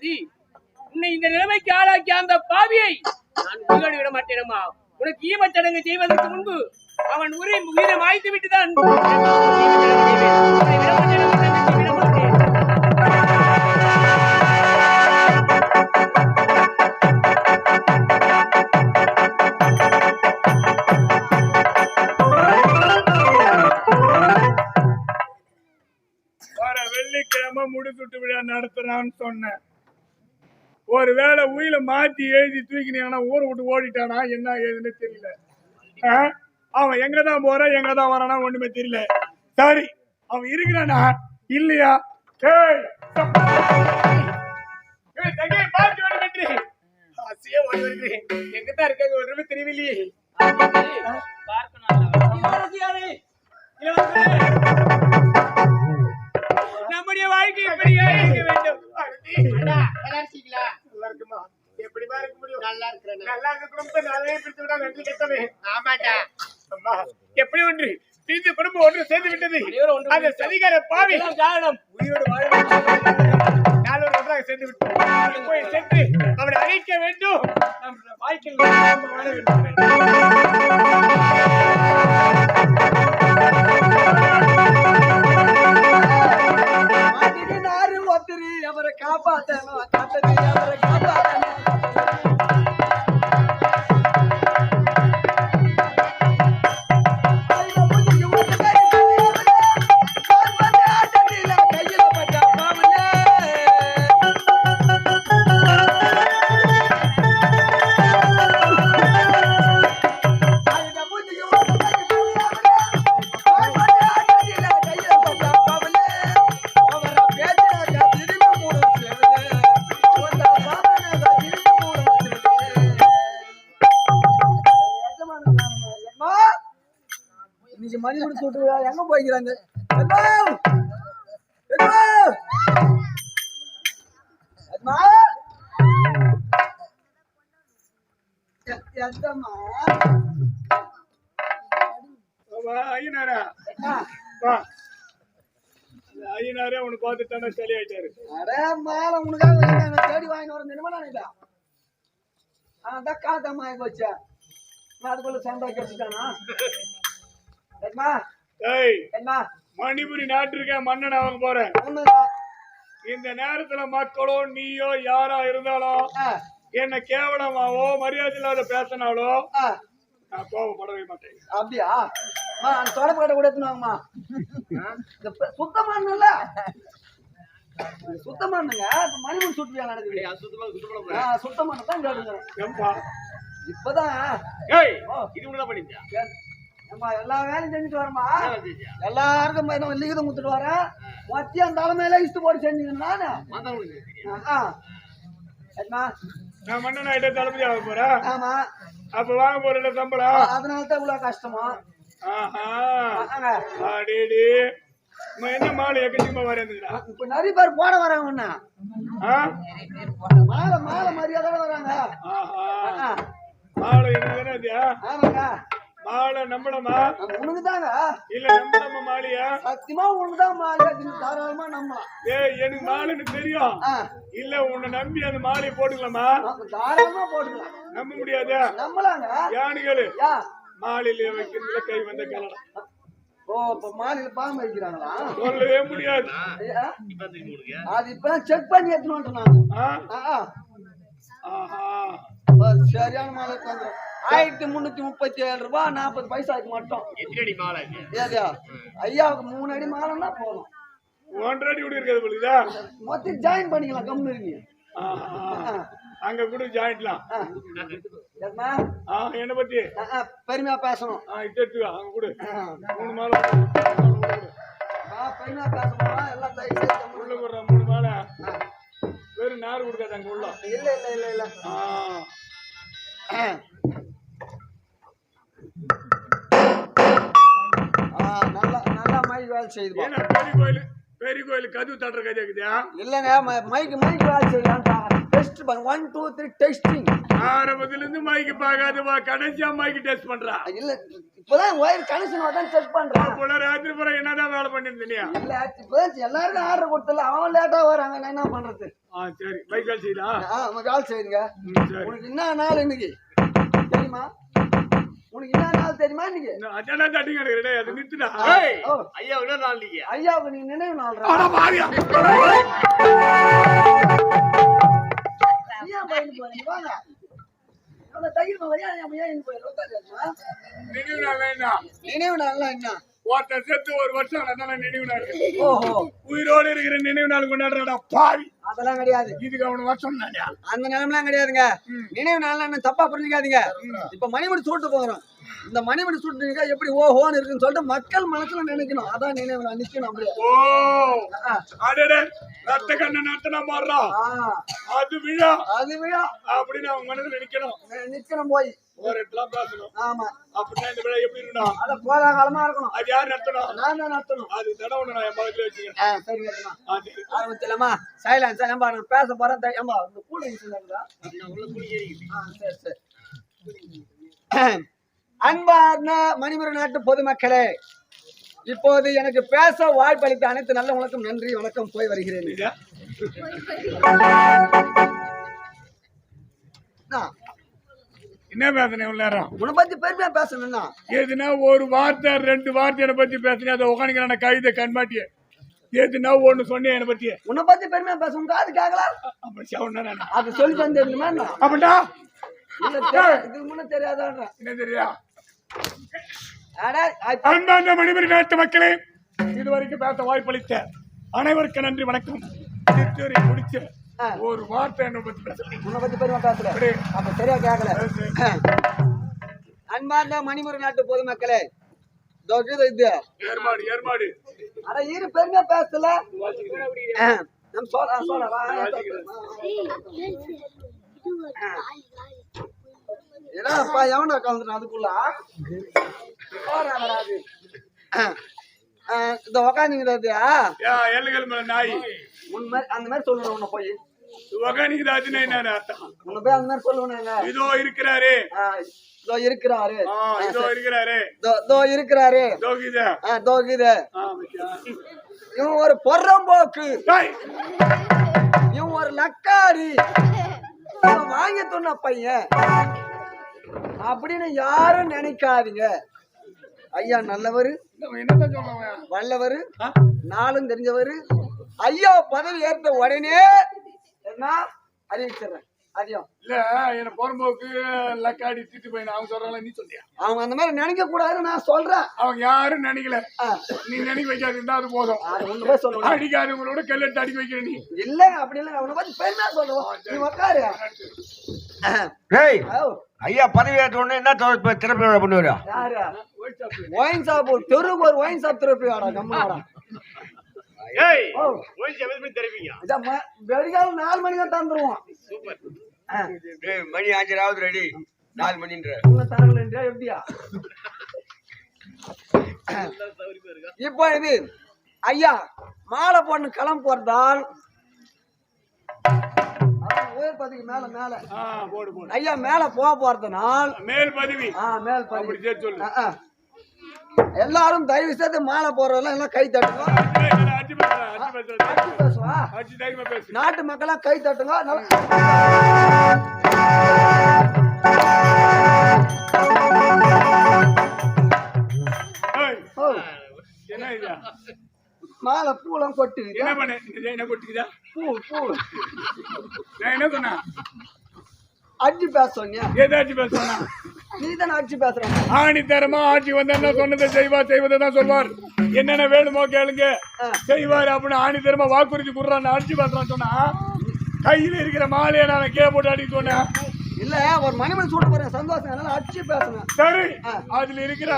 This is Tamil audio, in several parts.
பார்வதி, உன்னை இந்த நிலைமைக்கு ஆளாக்கி அந்த பாவியை நான் உயிரோடு விட மாட்டேனம்மா. உனக்கு ஈமச்சடங்கு செய்வதற்கு முன்பு அவன் உயிரை மாய்த்து விட்டுதான் வெள்ளிக்கிழமை முடிச்சுட்டு விழா நடத்துறான்னு சொன்னேன். ஒருவேளை உயிரை மாத்தி எழுதி தூக்கினீங்கன்னா ஊரை விட்டு ஓடிட்டானா என்ன ஏதுன்னு தெரியல. அவன் எங்கதான் போறான் எங்கதான் வரானா ஒண்ணுமே தெரியல. சரி, அவன் இருக்கிறானா இல்லையா? எங்கதான் இருக்காங்க ஒன்றுமே தெரியவில்லையே. நம்முடைய வாழ்க்கை எப்படியா இருக்க வேண்டும்? எப்படிமா இருக்க முடியும்? நல்லா இருக்கிறேன். நல்லா இருக்க குடும்பத்தை நாளே பிரித்து விட நன்றி கெட்டவே. ஆமாட்டா அம்மா, எப்படி ஒன்று பிரித்து குடும்பம் ஒன்று சேர்ந்து விட்டது. அந்த சதிகார பாவி காரணம் உயிரோடு வாழ நாளோடு ஒன்றாக சேர்ந்து விட்டோம். போய் சென்று அவனை அழைக்க வேண்டும். நம் வாழ்க்கையில் வாழ வேண்டும். அவரை காப்பாற்றணும், அவரை காப்பாற்றணும். மணிமணி சுட்டு எங்க போய்க்கிறாங்க? ஐயனாரே உனக்கு பார்த்துட்டானே சரி ஆயிட்டாரு. உனக்காக தேடி வாங்கி வர நினைமா அதான் காத்தம்மா போச்சா அதுக்குள்ள சண்டை கிடைச்சிட்டானா? மணிபுரி நாட்டிற்கே மன்னன் அவங்க போறேன். இந்த நேரத்துல மக்களோ நீயோ யாரா இருந்தாலும் என்ன கேவலமாவோ மரியாதை இல்லாத பேசினாலோ நான் கோவப்படவே மாட்டேன். அப்படியா? தொடப்பட்ட கூட எடுத்துனாங்கம்மா. சுத்தமானுல சுத்தமானுங்க மணிபுரி சுற்றுலா நடக்குது. சுத்தமான தான் கேட்டுங்க. இப்பதான் எல்லா வேலையும் செஞ்சுட்டு வரமா, எல்லாருக்கும் லிகிதம் கொடுத்துட்டு வரேன். மத்தியம் தலைமையில இஷ்டு போட்டு செஞ்சீங்கன்னா நான் மன்னன் ஆயிட்ட தளபதி ஆக போறேன். ஆமா, அப்ப வாங்க போற சம்பளம். அதனாலதான் இவ்வளவு கஷ்டமா. என்ன மாலை எக்கச்சக்கமா வரேன்னுங்களா? இப்ப நிறைய பேர் போட வராங்க. மாலை மாலை மரியாதை வராங்க. மாலை என்ன? ஆமாங்க, மாலை நம்பளமா? உனக்குதாங்க. இல்ல நம்பளமா மாலையா? சத்தியமா உனக்குதான் மாலையா? தாராளமா நம்பலாம். எனக்கு மாலைன்னு தெரியும். இல்ல உன்னை நம்பி அந்த மாலையை போட்டுக்கலாமா? தாராளமா போட்டுக்கலாம். நம்ப முடியாது. நம்பலாங்க. யானைகளு மாலையில வைக்கிறதுல கை வந்த கலடம். ஓ, இப்ப மாலையில பாம்பு வைக்கிறாங்களா? சொல்லவே முடியாது. அது இப்பதான் செக் பண்ணி எடுத்துன்னு வந்துட்டாங்க. சரியான மாலை தந்துடும். 1337 ரூபாய் 40 பைசாக்கு மட்டும். ஐயாவுக்கு 3 அடி மாலைன்னா போதும். 1.5 அடி இருக்கிறது போலுதா? மொத்தம் ஜாயின் பண்ணிக்கலாம். கம்மி இருக்கீங்க அங்க கூட ஜாயின்ட்லாம். என்ன பத்தி பெருமையா பேசணும். அங்க கூட 3 மாலை பெருமையா பேசணும். எல்லாம் உள்ள போடுற 3 மாலை வெறும் நார் கொடுக்காது அங்க உள்ள. இல்ல இல்ல இல்ல இல்ல. நல்லா நல்லா மைக் வேலை செய்யுது. பெரிய கோயில் கதவு தட்டுற கதை இருக்குதா? இல்லங்க, மைக் வேலை செய்யலாம். Test 1 2 3 testing. ஆரம்பத்துல இருந்து மைக்கு பார்க்காதவா கடைசியா மைக்கு டெஸ்ட் பண்றா. இல்ல இப்பதான் ஒயர் கனெக்ஷன் தான் செக் பண்றேன். போல ராத்திரி பூரா என்னதான் வேலை பண்ணிருந்தீங்க? இல்ல இப்பதான் எல்லாருக்கும் ஆர்டர் கொடுத்தல அவன் லேட்டா வராங்க நான் என்ன பண்றது? சரி மைக்கால் செய்யலாம். கால் செய்யுங்க. உனக்கு என்ன நாள் இன்னைக்கு தெரியுமா? உனக்கு என்ன நாள் தெரியுமா இன்னைக்கு? அதான் தட்டி கிடக்குறே அது நிறுத்துடா. ஐயா என்ன நாள் நீங்க? ஐயாவுக்கு நீ நினைவு நாள். ஏன் பையன் போறீங்க? வாங்க. அந்த தையல் வரையா ஏன் போய் நினைவு நாள் என்ன? நினைவு நாள் என்ன? ஒருத்தர் செத்து ஒரு வருஷம் அதனால நினைவு நாள். ஓஹோ, உயிரோடு இருக்கிற நினைவு நாள் கொண்டாடுறா பாவி. அதெல்லாம் கிடையாது. இதுக்கு அவனு வருஷம் தானே. அந்த நிலைமெல்லாம் கிடையாதுங்க. நினைவு நாள் என்ன தப்பா புரிஞ்சுக்காதீங்க. இப்ப மணிமணி சூட்டு போகிறோம். இந்த மணிமணி சூட்டுங்க எப்படி ஓஹோன்னு இருக்குன்னு சொல்லிட்டு மக்கள் மனசுல நினைக்கணும். அதான் நினைவு நாள் நிக்கணும். அப்படியே ரத்த கண்ண நத்தனா மாறுறா அது விழா அப்படின்னு அவங்க மனசுல நிக்கணும். போய் ஒரு இடத்துல பேசணும். ஆமா, அப்படின்னா இந்த விழா எப்படி இருக்கணும்? அத கோலாகலமா இருக்கணும். அது யார் நடத்தணும்? நான் தான் நடத்தணும். அது தடவை நான் என் பக்கத்துல வச்சுக்கிறேன். சரி ஆரம்பிச்சலாமா? சைலன்ஸா நம்ம பேச போறோம். ஏம்பா இந்த கூல் ட்ரிங்க்ஸ் இருந்தா உள்ள கூல் ஏறி. சரி. அன்பார்ந்த மணிமுறை நாட்டு பொதுமக்களே, இப்போது எனக்கு பேச வாய்ப்பளித்த அனைத்து நல்ல வணக்கம், நன்றி வணக்கம், போய் வருகிறேன். என்ன பேசுனேன் இவ்வளவு நேரம்? உன்னை பத்தி பெருமையா பேசணும்னா எதுனா ஒரு வார்த்தை 2 வார்த்தை என்னை பத்தி பேசுனேன். அதை உட்காந்துக்கிற கவிதை கண்மாட்டிய எதுனா ஒண்ணு சொன்னேன் என்னை பத்தி. உன்னை பத்தி பெருமையா பேசணும் அது கேட்கலாம். அது சொல்லி தந்துருமா? அப்படின்னா இதுக்கு முன்ன தெரியாதான். என்ன தெரியா? அன்பார்ந்த மணிமணி நாட்டு மக்களே, இதுவரைக்கும் பேச வாய்ப்பளித்த அனைவருக்கும் நன்றி வணக்கம். திருச்சூரை முடிச்ச ஒரு வார்த்தை என்ன பத்தி பேசுறேன். உன்னை பத்தி பெருமை பேசல. அப்ப சரியா கேட்கல. அன்பார்ந்த மணிமுறை நாட்டு பொதுமக்களே, ஏற்பாடு அட இரு பெருமையா பேசல. நம்ம சொல்ல ஏன்னாப்பா எவனா கலந்துட்டான் அதுக்குள்ள இந்த உக்காந்துங்கிறது நாய் அந்த மாதிரி சொல்லணும். உன்னை போய் உக்காந்துங்கிறாச்சுன்னா என்ன அர்த்தம்? உன்னை போய் அந்த மாதிரி சொல்லுவாங்க. இதோ இருக்கிறாரு, இதோ இருக்கிறாரு, இதோ இருக்கிறாரு, இதோ இருக்கிறாரு, தோகித. இவன் ஒரு பொறம்போக்கு, இவன் ஒரு லக்காரி, வாங்கி சொன்ன பையன் அப்படின்னு யாரும் நினைக்காதீங்க. ஐயா நல்லவரு, வல்லவரு, நாளும் தெரிஞ்சவரு. ஐயா பதவி ஏற்ற உடனே என்ன அறிவிச்சிடுறேன். அதிகம் இல்ல என்ன பொறம்போக்கு லக்காடி திட்டு போய் அவங்க சொல்றாங்களா? நீ சொல்லியா? அவங்க அந்த மாதிரி நினைக்க கூடாதுன்னு நான் சொல்றேன். அவங்க யாரும் நினைக்கல. நீ நினைக்க வைக்காதுன்னா அது போதும். அடிக்காதவங்களோட கல்லெட்டு அடிக்க வைக்கிற நீ. இல்ல அப்படி இல்ல, அவனை பத்தி பெருமையா சொல்லுவோம். நீ உக்காரு. ஐயா பதவி ஏற்ற உடனே என்ன திறப்பு விழா பண்ணுவாரா? யாரு? ஒயின் ஷாப், தெருவுக்கு ஒரு ஒயின் ஷாப் திறப்பு விழா. கம்மாடா. வெடிகாலம் 4 மணி தான் தந்துருவோம். மணி 5:00 ரெடி. 4 மணின்ற எப்படியா? இப்போ இது ஐயா மாலை பொண்ணு கிளம்ப போறதால் பதவி மேல மேல ஐயா மேல போறதுனால் மேல் பதவி சொல்லு. எல்லாரும் தயவு செய்து மாலை போறதெல்லாம் எல்லாம் கை தட்டுங்க. நாட்டு மக்களா கை தட்டுங்க. மாலை பூலாம் கொட்டு. என்ன பண்ண? என்ன கொட்டுக்குதா? பூ பூ நான் என்ன சொன்னா? அடிச்சு பேச சொன்னியா? ஏதாச்சும் பேச சொன்னா? நீ தானே அடிச்சு பேசுற. ஆணித்தரமா ஆட்சி வந்தா சொன்னதை செய்வார், செய்வதை தான் சொல்வார். என்னென்ன வேணுமோ கேளுங்க செய்வார் அப்படின்னு ஆணித்தரமா வாக்குறுதி கொடுறான்னு அடிச்சு பேசுறான்னு சொன்னா கையில இருக்கிற மாலையை நான் கே போட்டு அடிக்க சொன்னேன். இல்ல ஒரு மணிமணி சூட்டு போறேன் சந்தோஷம், அதனால அடிச்சு பேசுறேன். சரி, அதுல இருக்கிற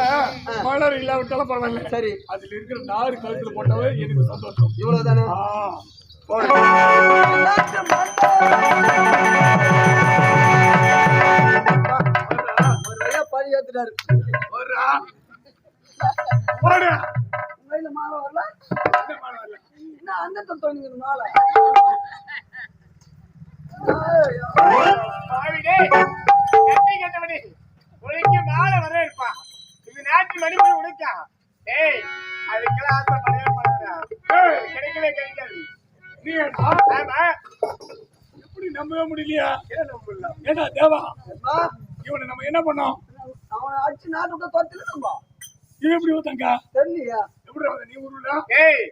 மலர் இல்லாவிட்டாலும் பரவாயில்ல. சரி, அதுல இருக்கிற நாறு கழுத்துல போட்டாவே எனக்கு சந்தோஷம். இவ்வளவுதானே? பதி ஏத்துட்டாரு. மாலை வரல என்ன அந்த தோணுங்க மாலை டேய் கட்டி கட்டவனே உனக்கு மேல வர இருப்பா இது நாட்டு மணிமணி உனக்கா டேய் அதுக்கெல்லாம் ஆசைப்படவே மாட்டேன் கிடைக்கவே கிடைக்காது நீ ஆமா எப்படி நம்பவே முடியலையா ஏண்டா தேவா இவனை நம்ம என்ன பண்ணோம் அவனை அடிச்சு நாட்டு விட்டு தொத்திலும்பா இவன் எப்படி வந்தாங்க தெரியலையா எப்படி வந்த நீ ஊருல டேய்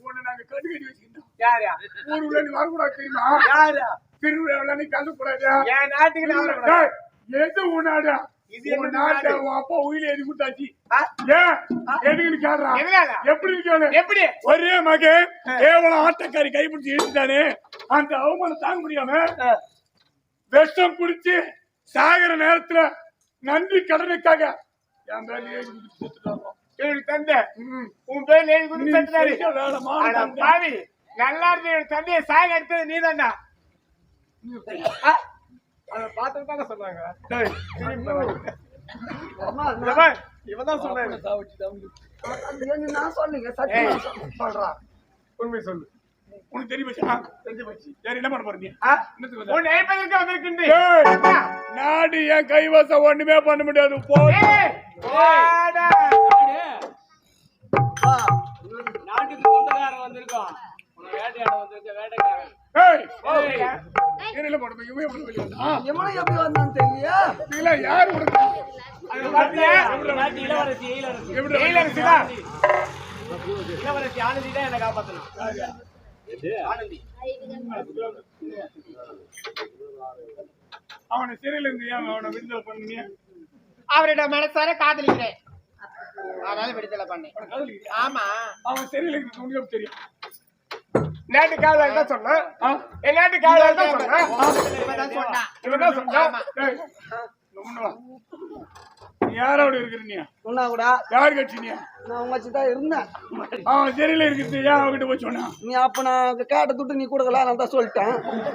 உன்னை நாங்க கட்டு கட்டி வச்சுக்கிட்டோம் யாரா ஊருல நீ வரக்கூடாது தெரியுமா யாரா திருவிழாவில நீ கலக்கூடாது என் நாட்டுக்கு நான் வரக்கூடாது. எது உன்னாடா இது உன் என்ன நாட்டை நாடு? உன் அப்பா உயிரை எழுதி கொடுத்தாச்சு ஆ? ஏன் எதுக்குன்னு கேடுறான் எதனால? எப்படி கேளு எப்படி ஒரே மகன் கேவலம் ஆட்டக்காரி கைப்பிடிச்சு இழுத்துட்டானே அந்த அவமானம் தாங்க முடியாம விஷம் குடிச்சு சாகிற நேரத்துல நன்றி கடனுக்காக என் பேர்ல எழுதி கொடுத்து செத்துட்டாங்க. என்னோட தந்தை உன் பேர்ல எழுதி கொடுத்து செத்துட்டாரு. செஞ்ச வேலை மானம் அட தந்தை. பாவி நல்லா இருந்து என்னோட தந்தையை சாக எடுத்தது நீதான்டா அத பார்த்துட்டு தானே சொன்னாங்க டேய், இவதான் சொன்னாங்க நான் சொல்லுங்க சத்தியமா சொல்றான் உண்மை சொல்லு உனக்கு தெரியுமா தெரிஞ்சு போச்சு சரி என்ன பண்ண போறீங்க என்னத்துக்கு வந்த? உன் ஏய்ப்பதற்கு வந்திருக்கின்றேன் ஏய், நாடு என் கைவசம் ஒண்ணுமே பண்ண முடியாது போ நாட்டுக்கு சொந்தக்காரன் வந்திருக்கோம் வேட்டையாட வந்திருக்க வேட்டைக்காரன் என்ன பண்ண இவன் பண்ண வெளியா எவனை எப்படி வந்தான்னு தெரியலையா இல்ல யாரு உனக்கு அது பாத்தியா நாட்டு இளவரசி எப்படி இளவரசி தான் இளவரசி ஆனந்தி தான் என்ன காப்பாத்தணும் ஆனந்தி அவனை சிறையில இருந்து ஏன் அவனை விடுதலை பண்ணீங்க அவரிடம் மனசார காதலிக்கிறேன் அதனால விடுதலை பண்ணேன் ஆமா அவன் சிறையில இருந்து உனக்கு தெரியும் நாட்டு காதல் தான் சொன்னான் என் நாட்டு காதல் தான் சொன்னான் இவன் தான் சொன்னான் டேய், உன்னை வா. நீ யாரோட இருக்கிற நீ சொன்னா கூட யார் கட்சி நீ நான் உங்க வச்சு தான் இருந்தேன் அவன் சிறையில இருக்கிறது ஏன் அவன்கிட்ட போய் சொன்னான் நீ அப்ப நான் கேட்ட துட்டு நீ கொடுக்கல நான் தான் சொல்லிட்டேன்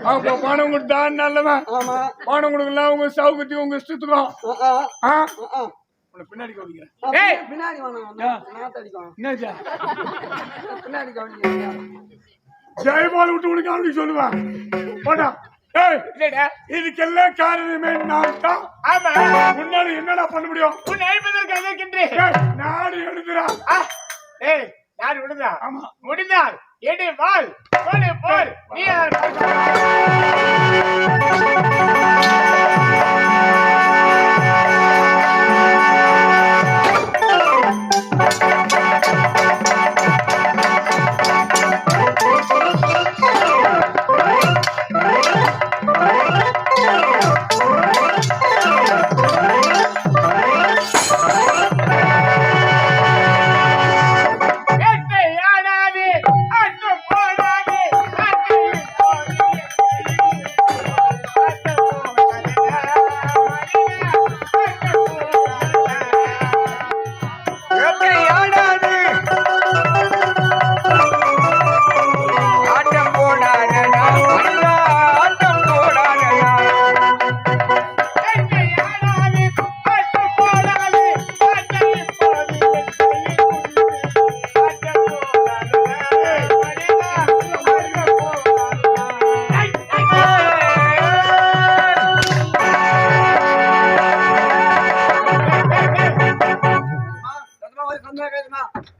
அப்ப பணம் கொடுத்தா நல்லவன் ஆமா பணம் கொடுக்கலாம் உங்க சௌகரியத்துக்கும் உங்க இஷ்டத்துக்கும் உன்னை பின்னாடி கவனிக்கிறேன் ஏய். பின்னாடி வேணாம் நான் தடிக்கும் என்னாச்சா பின்னாடி கவனிக்க ஜெயபால் விட்டு உனக்கு அவனுக்கு சொல்லுவான் போடா ஏய் இல்லடா இதுக்கெல்லாம் காரணமே நான் தான் ஆமா முன்னாடி என்னடா பண்ண முடியும் உன் ஏய்ப்பதற்கு வந்திருக்கின்றேன் ஏய், நாடு எழுதுறா ஏய் யார் விடுதா ஆமா முடிந்தால் எடு வாள் போடு போர் நீ யார்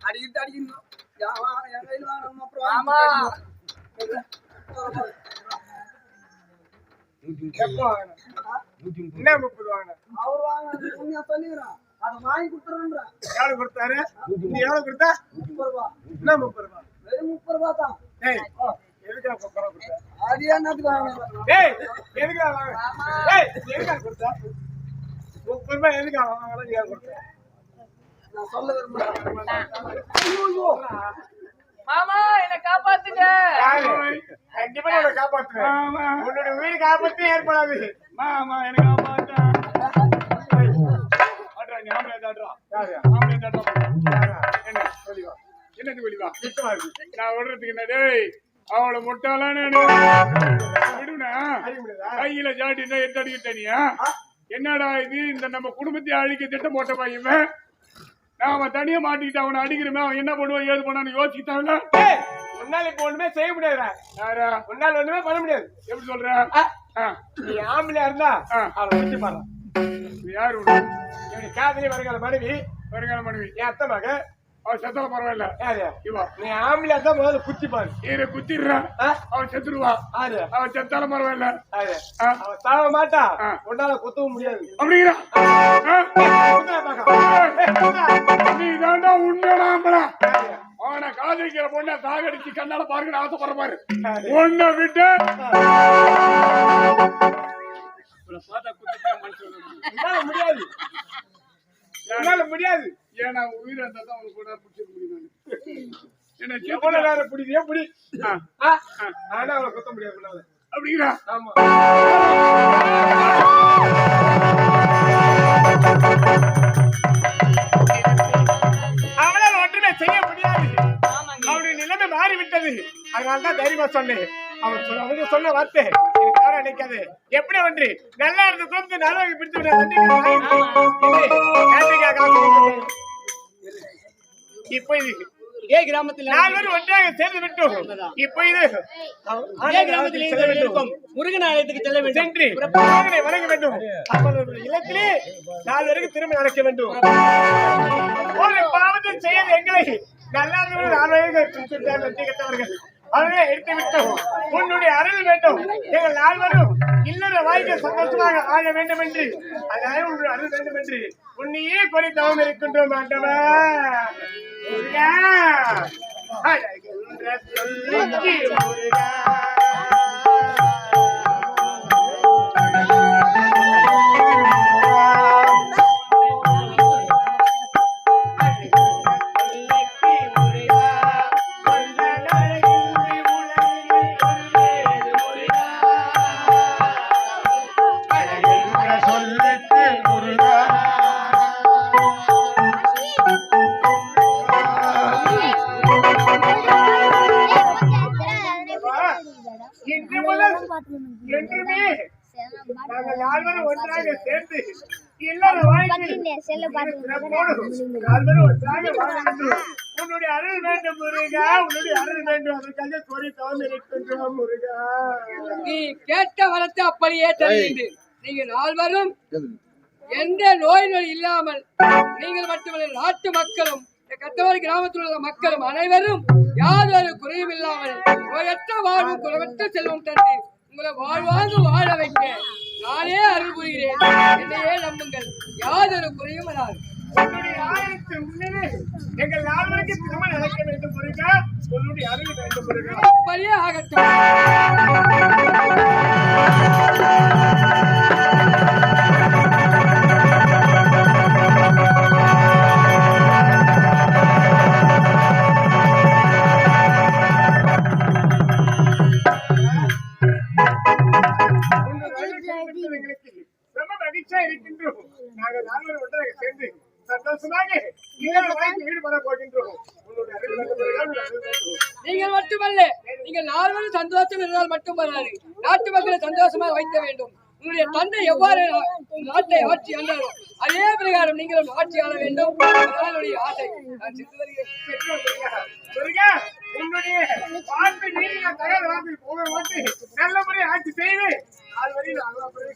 அடிக்கிட்டு அடிக்கணும் என் கையில் வாங்கணும் அப்புறம் ஆமா என்ன 30 வாங்க அவர் வாங்க சொல்லிக்கிறேன் அதை வாங்கி கொடுத்துறேன்றேன் எவ்வளவு கொடுத்தாரு நீ எவ்வளவு கொடுத்தா 30 ரூபா என்ன 30 ரூபாய் வெறும் 30 ரூபா தான் ஏய் எதுக்கா கொடுத்தா அது என்னத்துக்கு வாங்க ஏய் எதுக்கா வாங்க ஏய் எதுக்கா கொடுத்தா 30 ரூபாய் எதுக்கா வாங்கலாம் நீ கொடுத்தா நான் சொல்ல விரும்புறேன் மாமா என்ன காப்பாத்துங்க. கண்டிப்பா உன்னை காப்பாத்துவேன் உன்னோட உயிர் காப்பாற்ற ஏற்படாது மாமா எனக்கு ஆமாட்டா ஆட்ரா நீ ஆம்பளை தாட்ரா ஆம்பளை தாட்ரா என்ன வெளிவா என்னது வெளிவா நான் விடுறதுக்கு என்ன டேய் அவளை முட்டாளான்னு விடுனா கையில சாட்டினா எட்டு அடிக்கிட்டனியா என்னடா இது இந்த நம்ம குடும்பத்தை அழிக்க திட்டம் போட்ட பையன் நாம தனியா மாட்டிக்கிட்டு அவனை அடிக்கிறோமே அவன் என்ன பண்ணுவான் ஏது பண்ணான்னு யோசிக்கிட்டாங்களா உன்னால இப்ப ஒண்ணுமே செய்ய முடியாதுடா. யாரா உன்னால ஒண்ணுமே பண்ண முடியாது. எப்படி சொல்ற நீ ஆம்பளையா இருந்தா அவளை குத்தி பாரு. யாரு உன்னை? என்னுடைய காதலி வருகால மனைவி, வருங்கால மனைவி என் அத்தை மக. அவன் செத்தால பரவாயில்ல. யாரு இவா நீ ஆம்பளையா தான் முதல்ல குத்தி பாரு. ஈர குத்திடுறான் அவன் செத்துருவான். ஆறு அவன் செத்தால பரவாயில்ல. ஆறு அவன் சாவ மாட்டா. உன்னால குத்தவும் முடியாது. அப்படிங்கிறா குத்துறா பாக்க. நீ தாண்டா உண்மையான ஆம்பளை. அவனை காதலிக்கிற பொண்ணை சாகடிச்சு கண்ணால பாருங்க ஆசைப்படுற பாரு. ஒன்ன விட்டு உன்னால முடியாது. உன்னால முடியாது. ஏன்னா உயிர் இருந்தா தான் உனக்கு கூட பிடிச்சிருக்க முடியும். என்ன எவ்வளவு நேரம் பிடிக்கிறியோ பிடி. ஆனா அவளை குத்த முடியாது உன்னால. அப்படிங்கிறா ஆமா. அவளால் ஒன்றுமே செய்ய முடியாது. அவனுடைய நிலைமை மாறிவிட்டது. அதனால்தான் தைரியமா சொன்னேன். அவங்க சொன்ன வார்த்தை எனக்கு தவறா நினைக்காது. எப்படி ஒன்று நல்லா இருந்து கொடுத்து நல்லவங்க பிடித்து இப்போ இது இதே கிராமத்தில் நால்வரும் ஒன்றாக சேர்ந்து விட்டோம். இப்போ இது கிராமத்தில் இருக்கும் முருகன் ஆலயத்துக்கு செல்ல வேண்டும். சென்று முருகனை வணங்க வேண்டும். அவர்களுடைய இல்லத்திலே நால்வருக்கு திரும்ப நடக்க வேண்டும். ஒரு பாவத்தை செய்ய எங்களை நல்லா கட்டவர்கள் அவர்களை எடுத்து விட்டோம். உன்னுடைய அருள் வேண்டும். எங்கள் நால்வரும் இல்லற வாழ்க்கை சந்தோஷமாக ஆக வேண்டும் என்று, அதாவது உன்னுடைய அருள் வேண்டும் என்று உன்னையே குறை தவம் இருக்கின்றோம். ஆண்டவா முருகா அழகின்ற சொல்லுக்கு முருகா. என்றுமே நாங்கள் நால்வரும் ஒன்றாக சேர்ந்து எல்லார வாழ்க்கையில் நால்வரும் ஒன்றாக வாழ வேண்டும். உன்னுடைய அருள் வேண்டும் முருகா. உன்னுடைய அருள் வேண்டும். அதற்காக கோரி தவம் இருக்கின்றோம் முருகா. நீ கேட்ட வரத்தை அப்படியே தருகின்ற நீங்கள் நால்வரும் எந்த நோய் நொடி இல்லாமல் நீங்கள் மட்டுமல்ல நாட்டு மக்களும் கட்டவாரி கிராமத்தில் உள்ள மக்களும் அனைவரும் யாதொரு குறையும் இல்லாமல் நோயற்ற வாழ்வும் குறைவற்ற செல்வம் தந்து உங்களை வாழ்வாங்க வாழ வைக்க நானே அருள் புரிகிறேன். என்னையே நம்புங்கள். யாதொரு குறையும் வராது. உன்னுடைய ஆயிரத்து முன்னே எங்கள் நால்வருக்கு திருமணம் நடக்க வேண்டும் முருகா. உன்னுடைய அருள் வேண்டும் முருகா. அப்படியே ஆகட்டும். ரொம்ப மகிழ்ச்சியா இருக்கின்றோம். நாங்கள் நால்வரும் ஒன்றாக சேர்ந்து சந்தோஷமாக ஈடுபட போகின்றோம். நீங்கள் மட்டுமல்ல, நீங்கள் நால்வரும் சந்தோஷம் இருந்தால் மட்டும் வராது. நாட்டு மக்களை சந்தோஷமாக வைக்க வேண்டும். உங்களுடைய தந்தை எவ்வாறு நாட்டை ஆட்சி ஆண்டாரோ அதே பிரகாரம் நீங்களும் ஆட்சி ஆள வேண்டும். என்னுடைய ஆசை. நான் சென்று வருகிறேன். உன்னுடைய வாழ்க்கை நீங்க தகவல் வாங்கி போக மாட்டு நல்ல முறை ஆட்சி செய்து நால்வரையும் நல்ல முறையை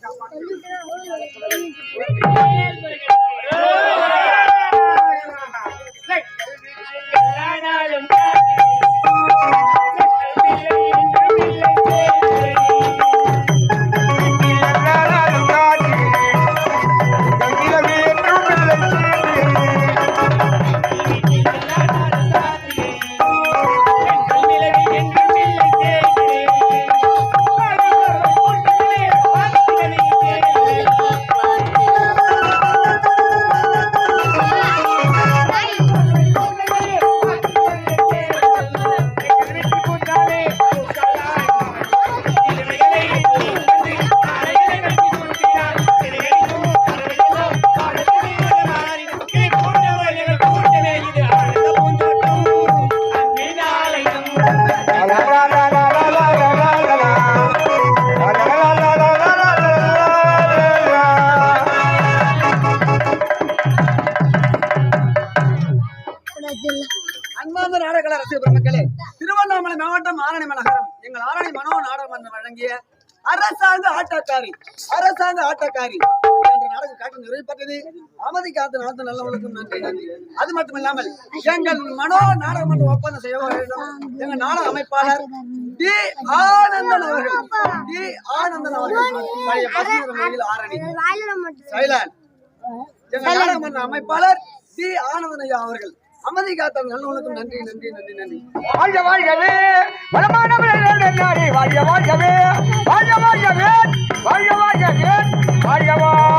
எங்கள் ஆரணி மனோ நாடகம் வழங்கிய அரசாங்க ஆட்டக்காரி என்ற நாடகம் காட்சி நிறைவேற்றது. அமைதி காத்து நாட்டு நல்லவர்களுக்கும் நன்றி நன்றி. அது மட்டும் இல்லாமல் எங்கள் மனோ நாடகம் என்று ஒப்பந்தம் செய்ய வேண்டும். எங்கள் நாடக அமைப்பாளர் டி ஆனந்தன் அவர்கள் பழைய பசுமையில் ஆரணி சைலண்ட். எங்கள் நாடக மன்ற அமைப்பாளர் டி ஆனந்தன் ஐயா அவர்கள். அமைதி காத்த நல்லவர்களுக்கும் நன்றி நன்றி நன்றி நன்றி. வாழ்க வாழ்கவே வளமான நாடு வாழ்க வாழ்கவே வாழ்க வாழ்கவே வாழ்க வாழ்கவே வாழ்க வாழ்க